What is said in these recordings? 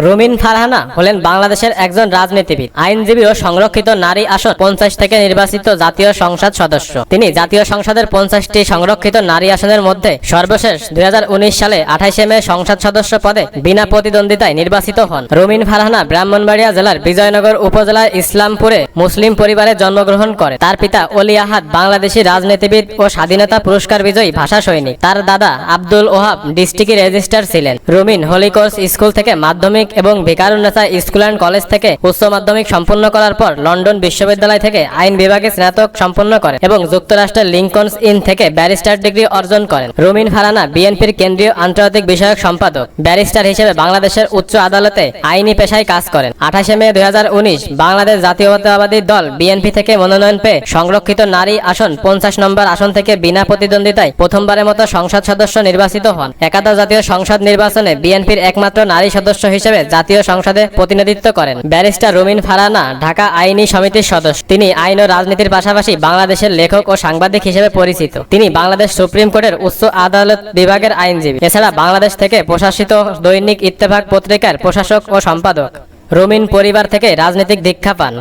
রুমিন ফারহানা হলেন বাংলাদেশের একজন রাজনীতিবিদ, আইনজীবী ও সংরক্ষিত নারী আসন 50 থেকে নির্বাচিত জাতীয় সংসদ সদস্য। তিনি জাতীয় সংসদের 50টি সংরক্ষিত নারী আসনের মধ্যে সর্বশেষ 2019 সালে 28 মে সংসদ সদস্য পদে বিনা প্রতিদ্বন্দ্বিতায় নির্বাচিত হন। রুমিন ফারহানা ব্রাহ্মণবাড়িয়া জেলার বিজয়নগর উপজেলার ইসলামপুরে মুসলিম পরিবারে জন্মগ্রহণ করে। তার পিতা অলি আহাদ বাংলাদেশী রাজনীতিবিদ ও স্বাধীনতা পুরস্কার বিজয়ী ভাষা সৈনিক। তার দাদা আব্দুল ওহাব ডিস্ট্রিক্ট রেজিস্ট্রার ছিলেন। রুমিন হলিকোর্স স্কুল থেকে মাধ্যমিক এবং ভিকারুন্নেসা স্কুল অ্যান্ড কলেজ থেকে উচ্চ মাধ্যমিক সম্পন্ন করার পর লন্ডন বিশ্ববিদ্যালয় থেকে আইন বিভাগে স্নাতক সম্পন্ন করেন এবং যুক্তরাষ্ট্রের লিঙ্কনস ইন থেকে ব্যারিস্টার ডিগ্রি অর্জন করেন। রুমিন ফারহানা বিএনপির কেন্দ্রীয় আন্তর্জাতিক বিষয়ক সম্পাদক। ব্যারিস্টার হিসেবে বাংলাদেশের উচ্চ আদালতে আইনি পেশায় কাজ করেন। 28 মে 2019 বাংলাদেশ জাতীয়তাবাদী দল বিএনপি থেকে মনোনয়ন পেয়ে সংরক্ষিত নারী আসন 50 নম্বর আসন থেকে বিনা প্রতিদ্বন্দ্বিতায় প্রথমবারের মতো সংসদ সদস্য নির্বাচিত হন। একাদশ জাতীয় সংসদ নির্বাচনে বিএনপির একমাত্র নারী সদস্য হিসেবে জাতীয় সংসদে প্রতিনিধিত্ব করেন। ব্যারিস্টার রুমিন ফারহানা ঢাকা আইনি সমিতির সদস্য। তিনি আইন ও রাজনীতির পাশাপাশি বাংলাদেশের লেখক ও সাংবাদিক হিসেবে পরিচিত। তিনি বাংলাদেশ সুপ্রিম কোর্টের উচ্চ আদালত বিভাগের আইনজীবী। এছাড়া বাংলাদেশ থেকে প্রশাসিত দৈনিক ইত্তেফাক পত্রিকার প্রশাসক ও সম্পাদক। রুমিন পরিবার থেকে রাজনৈতিক দীক্ষা পান।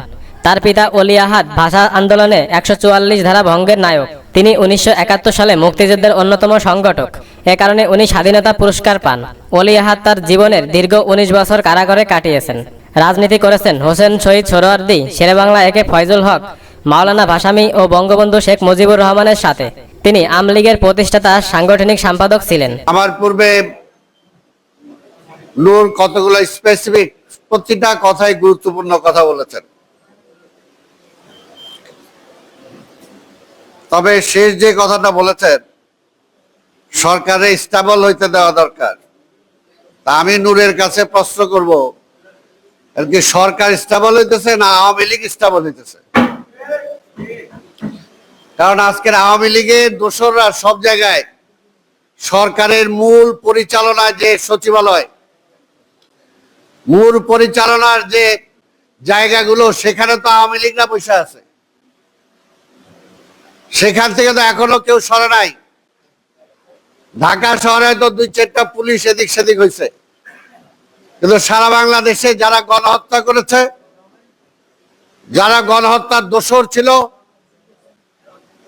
তার পিতা অলি আহাদ ভাষা আন্দোলনে 144 ধারা ভঙ্গের নায়ক। তিনি 1971 সালে মুক্তিযুদ্ধের অন্যতম সংগঠক। এ কারণে উনি স্বাধীনতা পুরস্কার পান। অলি আহাদ তার জীবনের দীর্ঘ 19 বছর কারাগারে কাটিয়েছেন। রাজনীতি করেছেন হোসেন শহীদ সোহরাওয়ার্দী, শেরেবাংলা একে ফয়জুল হক, মাওলানা ভাসানী ও বঙ্গবন্ধু শেখ মুজিবুর রহমানের সাথে। তিনি আওয়ামী লীগের প্রতিষ্ঠাতা সাংগঠনিক সম্পাদক ছিলেন। আমার পূর্বে নূর কতগুলো স্পেসিফিক প্রতিটা কথাই গুরুত্বপূর্ণ কথা বলেছেন। তবে শেষ যে কথাটা বলেছেন সরকারে স্টেবল হইতে দেওয়া দরকার, তা আমি নূরের কাছে প্রশ্ন করব, আর কি সরকার স্টেবল হইতেছে না আওয়ামী লীগ স্টেবল হইতেছে? কারণ আজকের আওয়ামী লীগের দোসররা সব জায়গায় সরকারের মূল পরিচালনায় যে সচিবালয়, মূল পরিচালনার যে জায়গাগুলো, সেখানে তো আওয়ামী লীগরা বসে আছে। সেখান থেকে তো এখনো কেউ সরে নাই। ঢাকা শহরে তো 2-4টা পুলিশ এদিক সেদিক হয়েছে, কিন্তু সারা বাংলাদেশে যারা গণহত্যা করেছে, যারা গণহত্যার দোষর ছিল,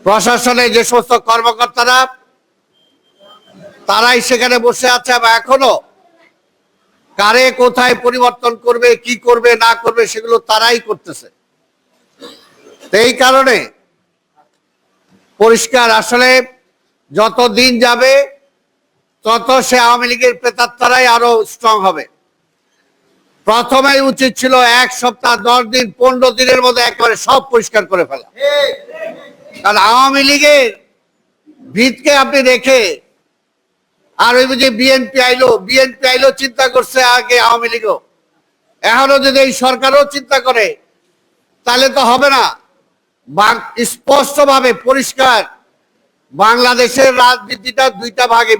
প্রশাসনে যে সমস্ত কর্মকর্তারা, তারাই সেখানে বসে আছে। এবং এখনো কারে কোথায় পরিবর্তন করবে, কি করবে না করবে, সেগুলো তারাই করতেছে। এই কারণে পরিষ্কার, আসলে যত দিন যাবে তত সে আওয়ামী লীগের প্রেতাত্মারাই আরো স্ট্রং হবে। প্রথমেই উচিত ছিল 1 সপ্তাহ 10 দিন 15 দিনের মধ্যে একবারে সব পরিষ্কার করে ফেলা। কারণ আওয়ামী লীগের ভিতকে আপনি রেখে আর ওই যে বিএনপি আইলো চিন্তা করছে আগে আওয়ামী লীগও, এখনো যদি এই সরকারও চিন্তা করে তাহলে তো হবে না। স্পষ্টভাবে পরিষ্কার, বাংলাদেশের রাজনীতিটা দুইটা ভাগে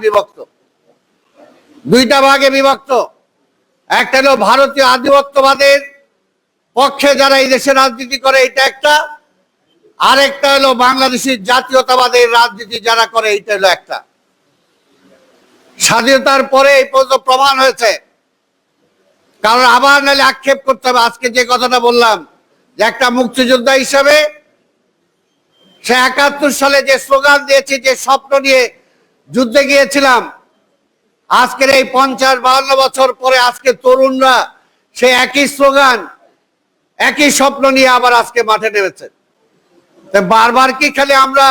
বিভক্ত। একটা হলো ভারতীয় আধিপত্যবাদের পক্ষে যারা এই দেশে রাজনীতি করে, এটা একটা। আরেকটা হলো বাংলাদেশি জাতীয়তাবাদের রাজনীতি যারা করে, এটা হলো একটা। স্বাধীনতার পরে এই পর্যন্ত প্রমাণ হয়েছে। কারণ আবার নাহলে আক্ষেপ করতে হবে। আজকে যে কথাটা বললাম, যে একটা মুক্তিযোদ্ধা হিসাবে সে 71 সালে যে স্লোগান দিয়েছে, যে স্বপ্ন নিয়ে যুদ্ধে গিয়েছিলাম, আজকের এই 50-52 বছর পরে আজকে তরুণরা সে একই স্লোগান, একই স্বপ্ন নিয়ে আবার আজকে মাঠে নেমেছে। বারবার কি খালি আমরা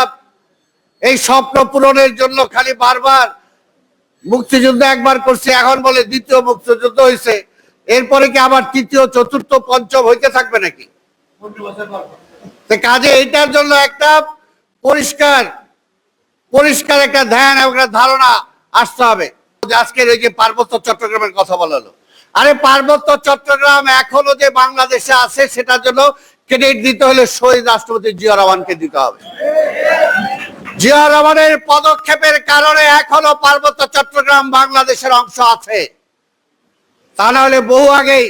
এই স্বপ্ন পূরণের জন্য খালি বারবার মুক্তিযুদ্ধ একবার করছি, এখন বলে দ্বিতীয় মুক্তিযুদ্ধ হয়েছে, এরপরে কি আবার তৃতীয়, চতুর্থ, পঞ্চম হইতে থাকবে নাকি? কাজে এইটার জন্য একটা পরিষ্কার একটা ধ্যান এবং একটা ধারণা আসতে হবে। আজকের এই যে পার্বত্য চট্টগ্রামের কথা বলা হলো, আরে পার্বত্য চট্টগ্রাম এখনো যে বাংলাদেশে আছে, সেটার জন্য ক্রেডিট দিতে হলে শহীদ রাষ্ট্রপতি জিয়া রহমানকে দিতে হবে। জিয়া রহমানের পদক্ষেপের কারণে এখনো পার্বত্য চট্টগ্রাম বাংলাদেশের অংশ আছে, তা না হলে বহু আগেই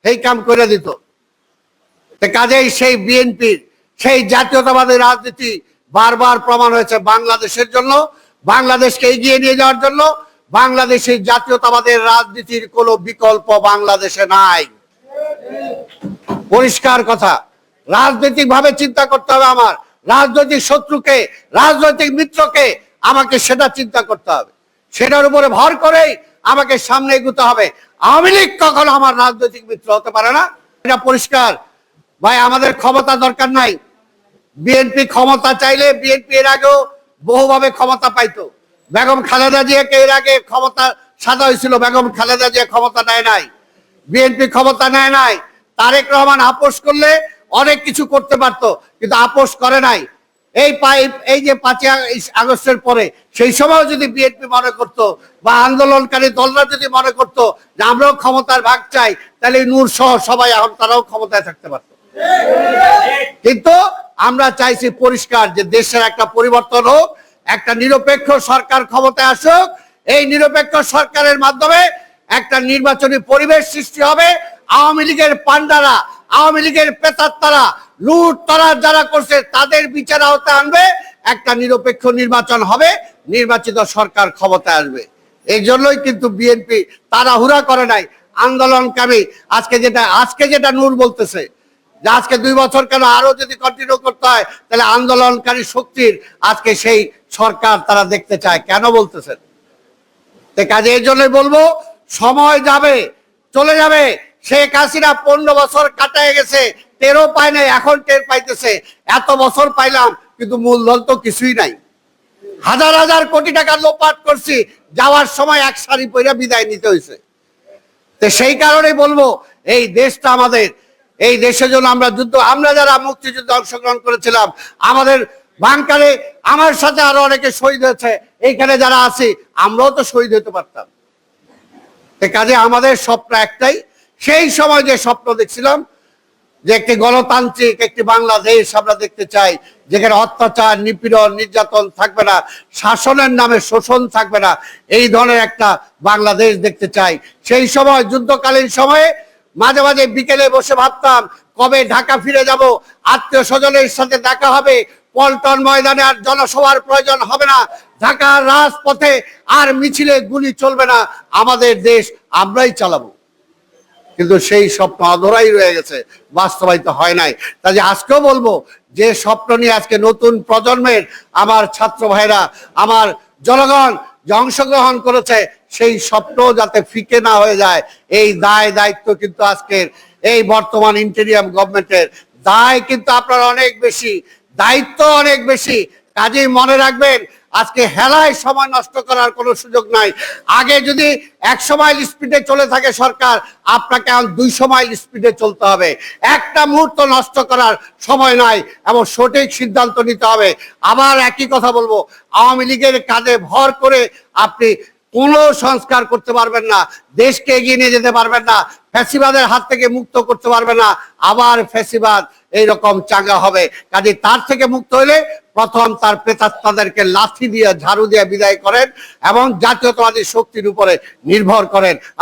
এই কাম করে দিত। কাজেই সেই বিএনপির সেই জাতীয়তাবাদী রাজনীতি বারবার প্রমাণ হয়েছে বাংলাদেশের জন্য, বাংলাদেশকে এগিয়ে নিয়ে যাওয়ার জন্য বাংলাদেশের জাতীয়তাবাদের রাজনীতির কোনো বিকল্প বাংলাদেশে নাই। পরিষ্কার কথা, রাজনৈতিক ভাবে চিন্তা করতে হবে। আমার রাজনৈতিক শত্রুকে, রাজনৈতিক মিত্রকে আমাকে সেটা চিন্তা করতে হবে, সেটার উপরে ভর করেই আমাকে সামনে এগোতে হবে। আওয়ামী লীগ কখনো আমার রাজনৈতিক মিত্র হতে পারে না, এটা পরিষ্কার। ভাই, আমাদের ক্ষমতা দরকার নাই। বিএনপি ক্ষমতা চাইলে বিএনপি এর আগেও বহুভাবে ক্ষমতা পাইতো। বেগম খালেদা জিয়াকে এর আগে ক্ষমতা সাদা হয়েছিল, বেগম খালেদা জিয়া ক্ষমতা নেয় নাই, বিএনপি ক্ষমতা নেয় নাই। তারেক রহমান আপোষ করলে অনেক কিছু করতে পারতো, কিন্তু আপোষ করে নাই। এই যে 5ই আগস্টের পরে সেই সময় যদি বিএনপি মনে করতো বা আন্দোলনকারী দলরা যদি মনে করতো যে আমরাও ক্ষমতার ভাগ চাই, তাহলে নূর সহ সবাই এখন তারাও ক্ষমতায় থাকতে পারতো। কিন্তু আমরা চাইছি পরিষ্কার যে দেশের একটা পরিবর্তন হোক, একটা নিরপেক্ষ সরকার ক্ষমতায় আসুক। এই নিরপেক্ষ সরকারের মাধ্যমে একটা নির্বাচনী পরিবেশ সৃষ্টি হবে। আওয়ামী লীগের পান্ডারা, আওয়ামী লীগের প্রেতাত্মারা, লুট তরাজ যারা করছে তাদের বিচার আওতায় আনবে। একটা নিরপেক্ষ নির্বাচন হবে, নির্বাচিত সরকার ক্ষমতায় আসবে। এই জন্যই কিন্তু বিএনপি তাড়াহুড়া করে নাই, আন্দোলনকারী আজকে যেটা নূর বলতেছে যে আজকে 2 বছর কেন, আরো যদি কন্টিনিউ করতে হয় তাহলে আন্দোলনকারী শক্তির আজকে সেই সরকার তারা দেখতে চায়। কেন বলতেছেন? কাজে এই জন্যই বলবো, সময় যাবে, চলে যাবে। শেখ হাসিনা 15 বছর কাটায় গেছে, টেরও পায় নাই, এখন টের পাইতেছে। এত বছর পাইলাম কিন্তু মূলধন তো কিছুই নাই। হাজার হাজার কোটি টাকা লোপাট করছি, যাওয়ার সময় এক শাড়ি পরে বিদায় নিতে হয়েছে। তো সেই কারণে বলবো, এই দেশটা আমাদের, এই দেশের জন্য আমরা যারা মুক্তিযুদ্ধে অংশগ্রহণ করেছিলাম, আমাদের বাংকারে আমার সাথে আরো অনেকে শহীদ হয়েছে। এইখানে যারা আছি আমরাও তো শহীদ হতে পারতাম। কাজে আমাদের স্বপ্ন একটাই, সেই সময় যে স্বপ্ন দেখছিলাম যে একটি গণতান্ত্রিক একটি বাংলাদেশ আমরা দেখতে চাই, যেখানে অত্যাচার, নিপীড়ন, নির্যাতন থাকবে না, শাসনের নামে শোষণ থাকবে না, এই ধরনের একটা বাংলাদেশ দেখতে চাই। সেই সময় যুদ্ধকালীন সময়ে মাঝে মাঝে বিকেলে বসে ভাবতাম কবে ঢাকা ফিরে যাব, আত্মীয় স্বজনের সাথে দেখা হবে, পল্টন ময়দানে আর জনসভার প্রয়োজন হবে না, ঢাকার রাজপথে আর মিছিলে গুলি চলবে না, আমাদের দেশ আমরাই চালাবো। কিন্তু সেই স্বপ্ন অধরাই রয়ে গেছে, বাস্তবায়িত হয় নাই। কাজে আজকেও বলবো, যে স্বপ্ন নিয়ে আজকে নতুন প্রজন্মের আমার ছাত্র ভাইরা, আমার জনগণ যে অংশগ্রহণ করেছে, সেই স্বপ্ন যাতে ফিকে না হয়ে যায়, এই দায়িত্ব কিন্তু আজকের এই বর্তমান ইন্টেরিয়াম গভর্নমেন্টের দায় কিন্তু আপনার অনেক বেশি, দায়িত্ব অনেক বেশি। কাজেই মনে রাখবেন, আজকে হেলায় সময় নষ্ট করার কোনো সুযোগ নাই। আগে যদি 100 মাইল স্পিডে চলে থাকে সরকার, আপনাকে এখন 200 মাইল স্পিডে চলতে হবে। একটা মুহূর্ত নষ্ট করার সময় নাই এবং সঠিক সিদ্ধান্ত নিতে হবে। আবার একই কথা বলবো, আওয়ামী লীগের কাঁধে ভর করে আপনি কোনো সংস্কার করতে পারবেন না, দেশকে এগিয়ে নিয়ে যেতে পারবেন না, ফ্যাসিবাদের হাত থেকে মুক্ত করতে পারবেন না। আবার ফ্যাসিবাদ এইরকম চাঙ্গা হবে। কাজে তার থেকে মুক্ত হলে প্রথম তার প্রেতাত্মাদেরকে লাঠি দিয়ে, ঝাড়ু দিয়ে বিদায় করেন এবং জাতীয়তাবাদী শক্তির উপরে নির্ভর করেন।